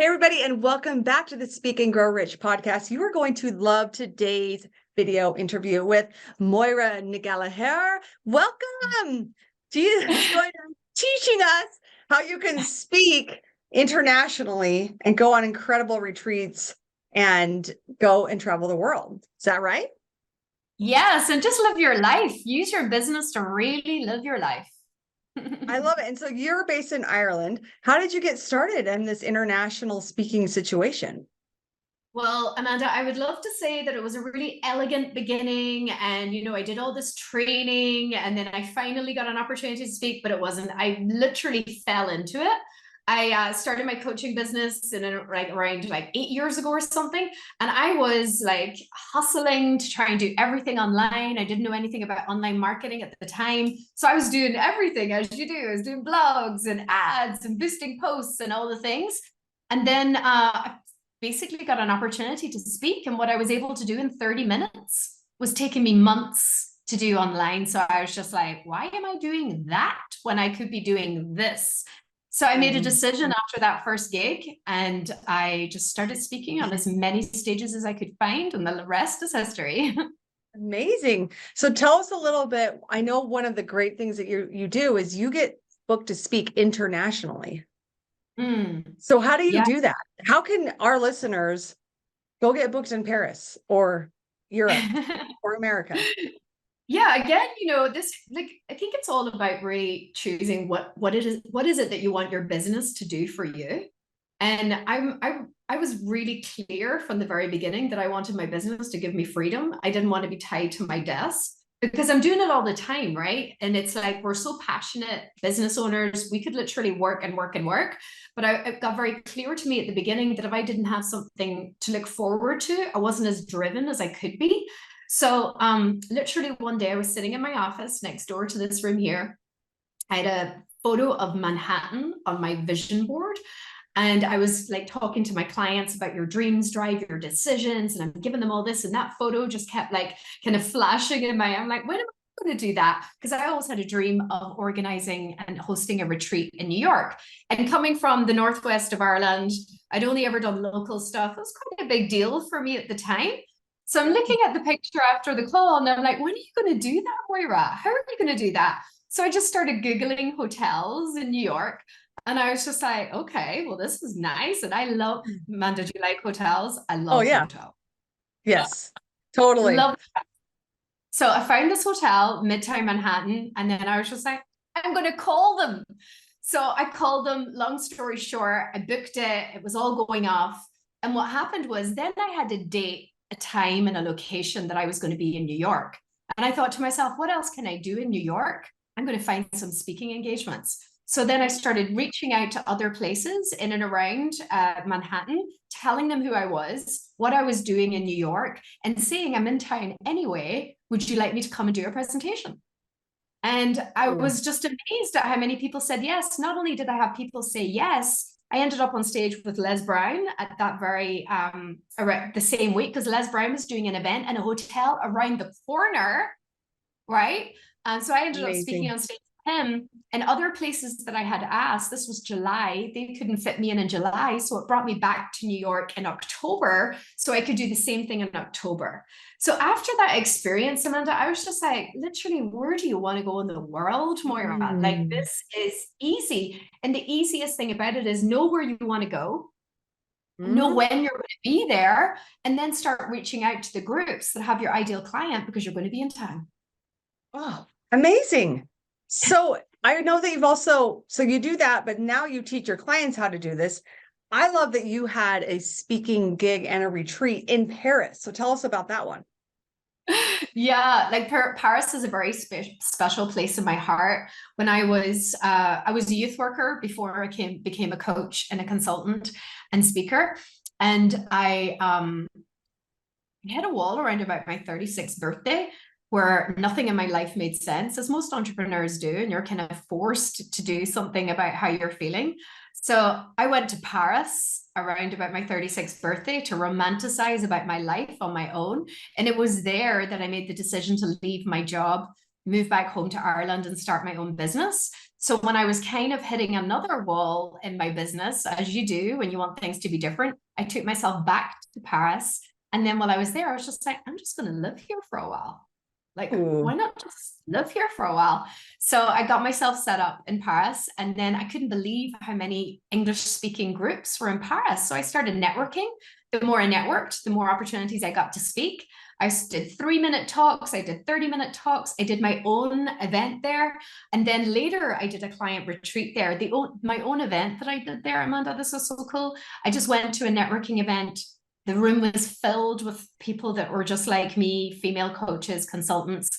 Hey, everybody, and welcome back to the Speak and Grow Rich podcast. You are going to love today's video interview with Moira Ghallachóir. Welcome. She is going to be teaching us how you can speak internationally and go on incredible retreats and go and travel the world. Is that right? Yes, and just live your life. Use your business to really live your life. I love it. And so you're based in Ireland. How did you get started in this international speaking situation? Well, Amanda, I would love to say that it was a really elegant beginning. And, I did all this training and then I finally got an opportunity to speak, but it wasn't. I literally fell into it. I started my coaching business around 8 years ago or something. And I was like hustling to try and do everything online. I didn't know anything about online marketing at the time. So I was doing everything as you do. I was doing blogs and ads and boosting posts and all the things. And then I basically got an opportunity to speak. And what I was able to do in 30 minutes was taking me months to do online. So I was just like, why am I doing that when I could be doing this? So I made a decision after that first gig and I just started speaking on as many stages as I could find, and the rest is history. Amazing. So tell us a little bit. I know one of the great things that you do is you get booked to speak internationally. So how do you do that? How can our listeners go get booked in Paris or Europe or America? Yeah, again, this, I think it's all about really choosing what is it that you want your business to do for you. And I was really clear from the very beginning that I wanted my business to give me freedom. I didn't want to be tied to my desk because I'm doing it all the time, right? And it's like we're so passionate business owners, we could literally work and work and work. But it got very clear to me at the beginning that if I didn't have something to look forward to, I wasn't as driven as I could be. So literally one day I was sitting in my office next door to this room here. I had a photo of Manhattan on my vision board. And I was like talking to my clients about your dreams drive your decisions. And I'm giving them all this. And that photo just kept like kind of flashing in my, I'm like, when am I going to do that? Because I always had a dream of organizing and hosting a retreat in New York. And coming from the northwest of Ireland, I'd only ever done local stuff. It was quite a big deal for me at the time. So I'm looking at the picture after the call and I'm like, when are you going to do that, Moira? How are you going to do that? So I just started Googling hotels in New York. And I was just like, okay, well, this is nice. And I love, Amanda, do you like hotels? I love hotels. Yes, totally. Love that. So I found this hotel, Midtown Manhattan. And then I was just like, I'm going to call them. So I called them, long story short, I booked it. It was all going off. And what happened was then I had to date a time and a location that I was going to be in New York. And I thought to myself, what else can I do in New York? I'm going to find some speaking engagements. So then I started reaching out to other places in and around Manhattan, telling them who I was, what I was doing in New York, and saying I'm in town anyway. Would you like me to come and do a presentation? And I was just amazed at how many people said yes. Not only did I have people say yes, I ended up on stage with Les Brown at that very around the same week, because Les Brown was doing an event in a hotel around the corner, right? And so I ended up speaking on stage with him. And other places that I had asked, this was July, they couldn't fit me in July. So it brought me back to New York in October so I could do the same thing in October. So after that experience, Amanda, I was just like, literally, where do you want to go in the world, Moira? Like, this is easy. And the easiest thing about it is know where you want to go, know when you're going to be there, and then start reaching out to the groups that have your ideal client because you're going to be in town. Oh, amazing. So I know that so you do that, but now you teach your clients how to do this. I love that you had a speaking gig and a retreat in Paris. So tell us about that one. Yeah, like Paris is a very special place in my heart. When I was a youth worker before I became a coach and a consultant and speaker. And I hit a wall around about my 36th birthday where nothing in my life made sense, as most entrepreneurs do, and you're kind of forced to do something about how you're feeling. So I went to Paris around about my 36th birthday to romanticize about my life on my own. And it was there that I made the decision to leave my job, move back home to Ireland and start my own business. So when I was kind of hitting another wall in my business, as you do when you want things to be different, I took myself back to Paris. And then while I was there, I was just like, I'm just going to live here for a while. Like, why Ooh. not just live here for a while? So I got myself set up in Paris, and then I couldn't believe how many English speaking groups were in Paris. So I started networking. The more I networked, the more opportunities I got to speak. I did 3-minute talks. I did 30-minute talks. I did my own event there. And then later I did a client retreat there. My own event that I did there, Amanda, this was so cool. I just went to a networking event. The room was filled with people that were just like me, female coaches, consultants.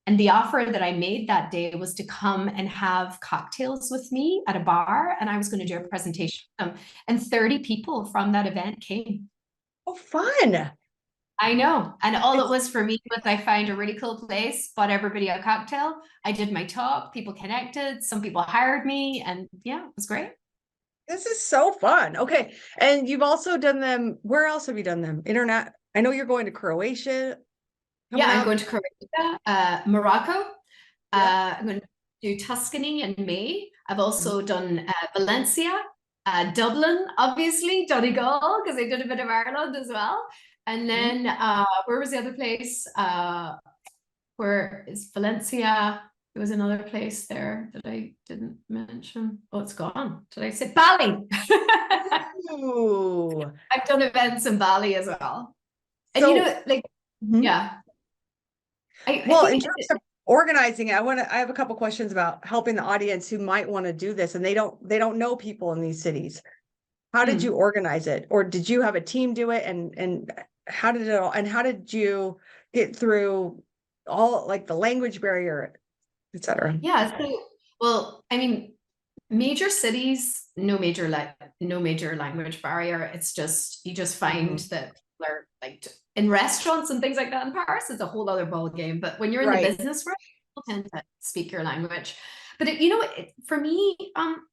And the offer that I made that day was to come and have cocktails with me at a bar. And I was going to do a presentation for them. And 30 people from that event came. Oh, fun. I know. And all it was for me was I found a really cool place, bought everybody a cocktail. I did my talk, people connected, some people hired me, and yeah, it was great. This is so fun. Okay. And you've also done them. Where else have you done them? Internet. I know you're going to Croatia Yeah, coming I'm up. going to Croatia, Morocco. Yeah. I'm going to do Tuscany in May. I've also done Valencia, Dublin, obviously, Donegal, because I did a bit of Ireland as well. And then where was the other place? Where is Valencia? There was another place there that I didn't mention. Oh, it's gone. Did I say Bali? Ooh. I've done events in Bali as well. And you So, know, like, mhm. yeah. I Well, in think terms of organizing it, I have a couple questions about helping the audience who might want to do this and they don't know people in these cities. How did you organize it? Or did you have a team do it? And how did it all, and how did you get through all like the language barrier, et cetera? yeah, so well, I mean, major cities, no major language barrier. It's just you just find Mhm. that people are like in restaurants and things like that in Paris, it's a whole other ball game. But when you're in the Right. business world, people tend to speak your language. But you know, for me,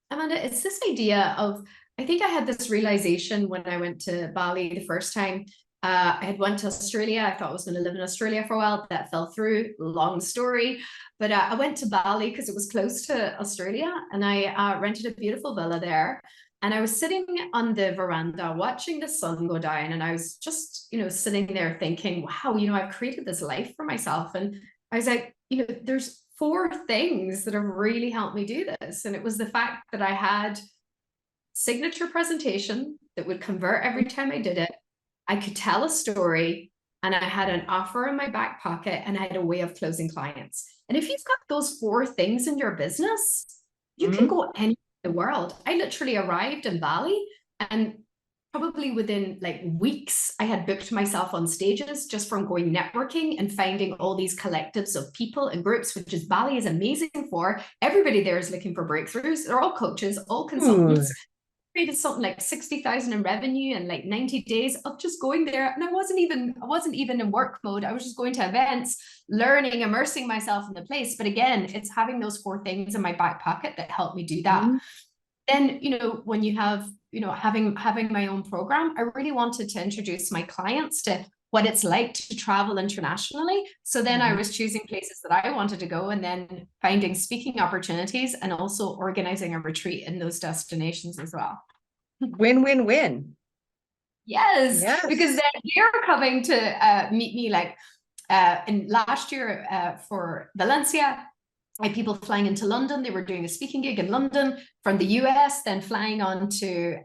Amanda, it's this idea of I think I had this realization when I went to Bali the first time. I had went to Australia. I thought I was going to live in Australia for a while. That fell through. Long story. But I went to Bali because it was close to Australia, and I rented a beautiful villa there. And I was sitting on the veranda watching the sun go down, and I was just, sitting there thinking, wow, I've created this life for myself. And I was like, there's 4 things that have really helped me do this. And it was the fact that I had signature presentation that would convert every time I did it. I could tell a story, and I had an offer in my back pocket, and I had a way of closing clients. And if you've got those 4 things in your business, you can Mhm. go anywhere in the world. I literally arrived in Bali, and probably within like weeks, I had booked myself on stages just from going networking and finding all these collectives of people and groups, which is Bali is amazing for. Everybody there is looking for breakthroughs. They're all coaches, all Ooh. consultants. Created something like 60,000 in revenue in like 90 days of just going there. And I wasn't even in work mode. I was just going to events, learning, immersing myself in the place. But again, it's having those 4 things in my back pocket that helped me do that. Mhm. Then, when you have, having my own program, I really wanted to introduce my clients to what it's like to travel internationally. So then I was choosing places that I wanted to go, and then finding speaking opportunities, and also organizing a retreat in those destinations as well. Win, win, win. Yes, because Yes. then you're coming to meet me like in last year for Valencia. I had people flying into London. They were doing a speaking gig in London from the US, then flying on to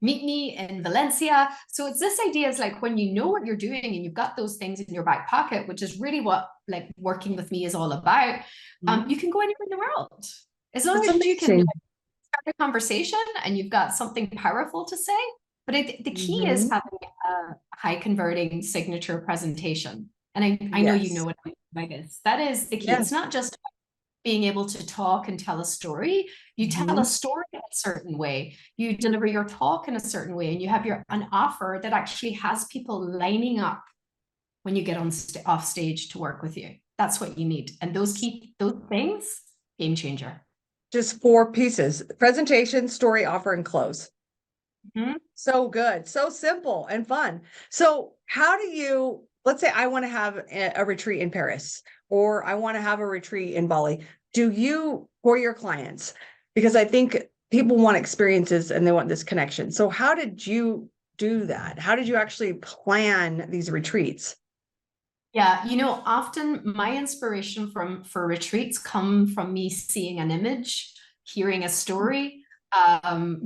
meet me in Valencia. So it's this idea is like when you know what you're doing and you've got those things in your back pocket, which is really what like working with me is all about. You can go anywhere in the world as long That's as you can amazing. start a conversation and you've got something powerful to say. But the key is Mhm. having a high converting signature presentation. And I know you know Yes. what I mean by this. That is the key. Yeah. It's not just being able to talk and tell a story. You tell a Mhm. story in a certain way. You deliver your talk in a certain way, and you have an offer that actually has people lining up when you get on off stage to work with you. That's what you need. And those things, game changer. Just 4 pieces: presentation, story, offer, and close. Mhm. So good. So simple and fun. So how do you, let's say I want to have a retreat in Paris, or I want to have a retreat in Bali. do you, for your clients, because I think people want experiences and they want this connection. So how did you do that? How did you actually plan these retreats? Yeah, often my inspiration for retreats come from me seeing an image, hearing a story,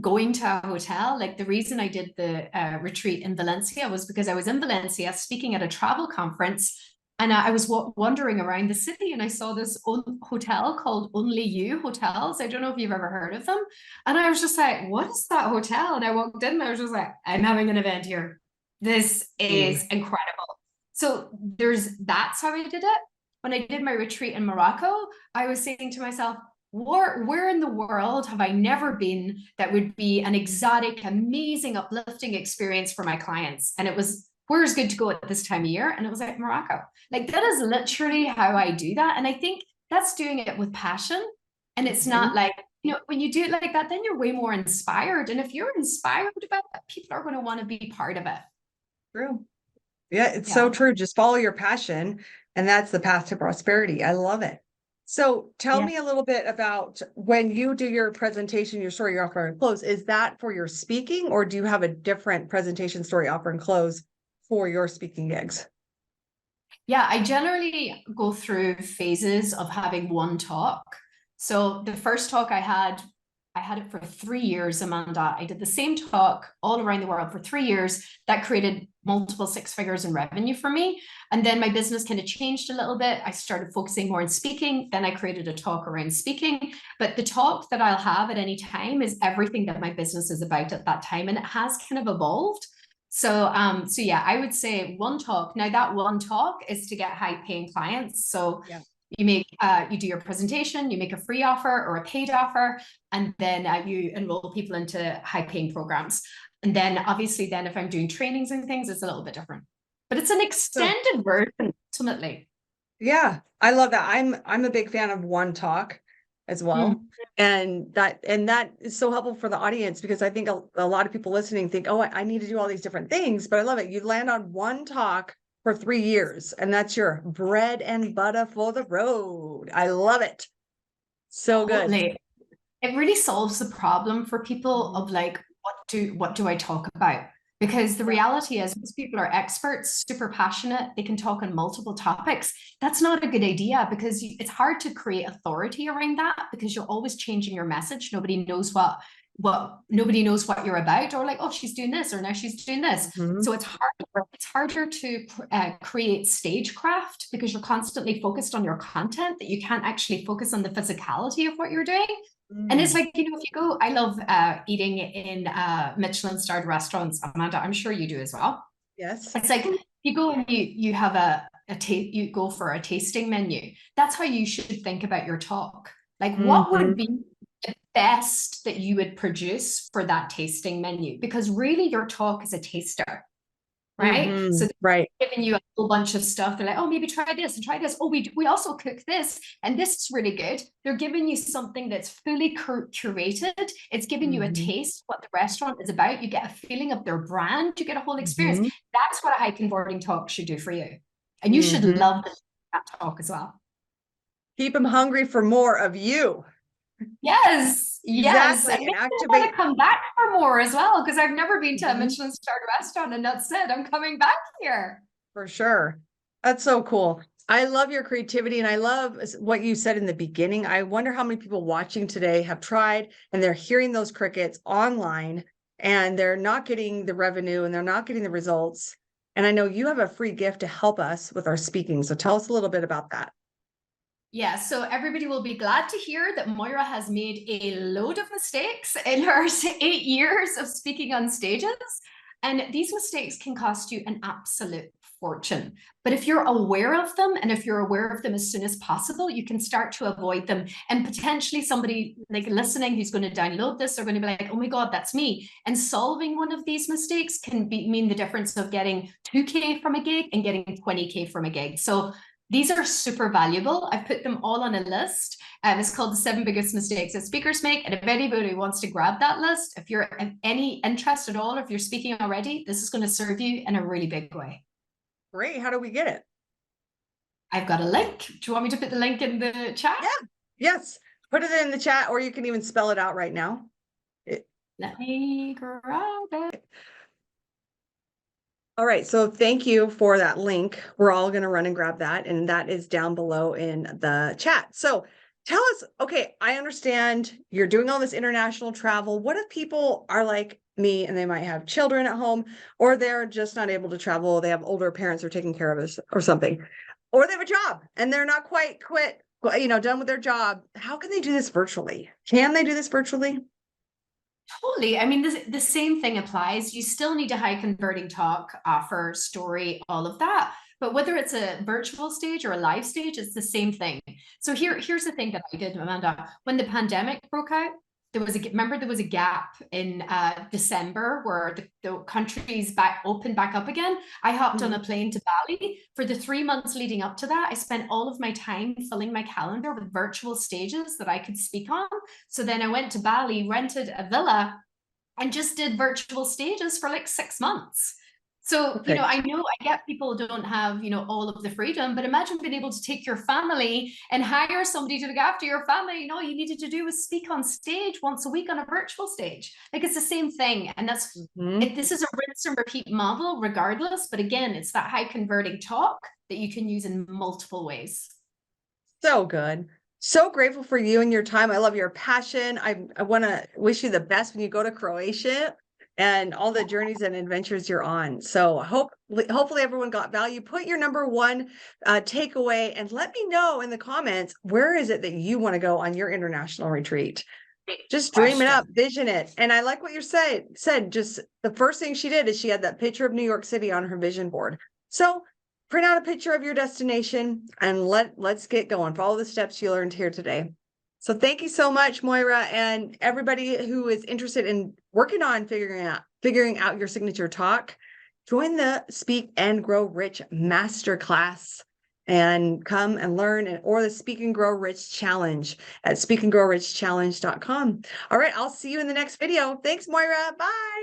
going to a hotel. Like the reason I did the retreat in Valencia was because I was in Valencia speaking at a travel conference, and I was wandering around the city, and I saw this hotel called Only You Hotels. I don't know if you've ever heard of them. And I was just like, what is that hotel? And I walked in and I was just like, I'm having an event here. This is incredible. So that's how I did it. When I did my retreat in Morocco, I was saying to myself, where in the world have I never been that would be an exotic, amazing, uplifting experience for my clients? And it was, where's good to go at this time of year? And it was like Morocco. Like that is literally how I do that. And I think that's doing it with passion. And it's not like, when you do it like that, then you're way more inspired. And if you're inspired about it, people are going to want to be part of it. True. Yeah, it's so true. Just follow your passion, and that's the path to prosperity. I love it. So tell me a little bit about when you do your presentation, your story, your offer and close. Is that for your speaking, or do you have a different presentation, story, offer and close for your speaking gigs? Yeah, I generally go through phases of having one talk. So the first talk I had it for 3 years, Amanda. I did the same talk all around the world for 3 years. That created multiple 6 figures in revenue for me. And then my business kind of changed a little bit. I started focusing more on speaking. Then I created a talk around speaking. But the talk that I'll have at any time is everything that my business is about at that time. And it has kind of evolved. So yeah, I would say one talk. Now that one talk is to get high paying clients. So you do your presentation, you make a free offer or a paid offer, and then you enroll people into high paying programs. And then obviously then if I'm doing trainings and things, it's a little bit different, but it's an extended version ultimately. Yeah, I love that. I'm a big fan of one talk as well. And that is so helpful for the audience, because I think a lot of people listening think, oh, I need to do all these different things, but I love it. You land on one talk for 3 years, and that's your bread and butter for the road. I love it. So good. It really solves the problem for people of like, what do I talk about? Because the reality is most people are experts, super passionate. They can talk on multiple topics. That's not a good idea, because it's hard to create authority around that, because you're always changing your message. Nobody knows what you're about, or like, oh, she's doing this, or now she's doing this. So it's harder to create stagecraft, because you're constantly focused on your content, that you can't actually focus on the physicality of what you're doing. And it's like, if you go, I love eating in Michelin starred restaurants, Amanda, I'm sure you do as well. Yes. It's like, you go and you have you go for a tasting menu. That's how you should think about your talk. Like, what would be the best that you would produce for that tasting menu? Because really your talk is a taster. Right. So giving you a whole bunch of stuff. They're like, oh, maybe try this and try this. Oh, we also cook this, and this is really good. They're giving you something that's fully curated. It's giving you a taste what the restaurant is about. You get a feeling of their brand. You get a whole experience. That's what a high converting talk should do for you. And you should love that talk as well. Keep them hungry for more of you. Yes. Exactly. And I want to come back for more as well, because I've never been to a Michelin starred restaurant, and that's it. I'm coming back here. For sure. That's so cool. I love your creativity, and I love what you said in the beginning. I wonder how many people watching today have tried, and they're hearing those crickets online, and they're not getting the revenue, and they're not getting the results. And I know you have a free gift to help us with our speaking. So tell us a little bit about that. Yeah, so everybody will be glad to hear that Moira has made a load of mistakes in her 8 years of speaking on stages. And these mistakes can cost you an absolute fortune. But if you're aware of them, and if you're aware of them as soon as possible, you can start to avoid them. And potentially somebody like listening who's going to download this are going to be like, oh my God, that's me. And solving one of these mistakes can mean the difference of getting 2K from a gig and getting 20K from a gig. So these are super valuable. I've put them all on a list. It's called the 7 biggest mistakes that speakers make. And if anybody wants to grab that list, if you're any interest at all, if you're speaking already, this is going to serve you in a really big way. Great. How do we get it? I've got a link. Do you want me to put the link in the chat? Yeah. Yes, put it in the chat, or you can even spell it out right now. Let me grab it. All right, so thank you for that link. We're all going to run and grab that, and that is down below in the chat. So tell us, okay, I understand you're doing all this international travel. What if people are like me and they might have children at home, or they're just not able to travel? They have older parents who are taking care of us or something, or they have a job and they're not quite done with their job. How can they do this virtually? Can they do this virtually? Totally. I mean, the same thing applies. You still need a high converting talk, offer, story, all of that. But whether it's a virtual stage or a live stage, it's the same thing. So here's the thing that I did, Amanda. When the pandemic broke out, there was a gap in December where the countries opened back up again. I hopped on a plane to Bali. For the 3 months leading up to that, I spent all of my time filling my calendar with virtual stages that I could speak on. So then I went to Bali, rented a villa, and just did virtual stages for like 6 months. So, Okay. I know I get people don't have, all of the freedom, but imagine being able to take your family and hire somebody to look after your family. All you needed to do was speak on stage once a week on a virtual stage. Like, it's the same thing. And that's, this is a rinse and repeat model regardless. But again, it's that high converting talk that you can use in multiple ways. So good. So grateful for you and your time. I love your passion. I want to wish you the best when you go to Croatia and all the journeys and adventures you're on. So hopefully everyone got value. Put your number one takeaway and let me know in the comments, where is it that you want to go on your international retreat? Just dream it up, vision it. And I like what you said, just the first thing she did is she had that picture of New York City on her vision board. So print out a picture of your destination and let's get going. Follow the steps you learned here today. So thank you so much, Moira, and everybody who is interested in working on figuring out your signature talk. Join the Speak and Grow Rich Masterclass and come and learn, or the Speak and Grow Rich Challenge at speakandgrowrichchallenge.com. All right, I'll see you in the next video. Thanks, Moira. Bye.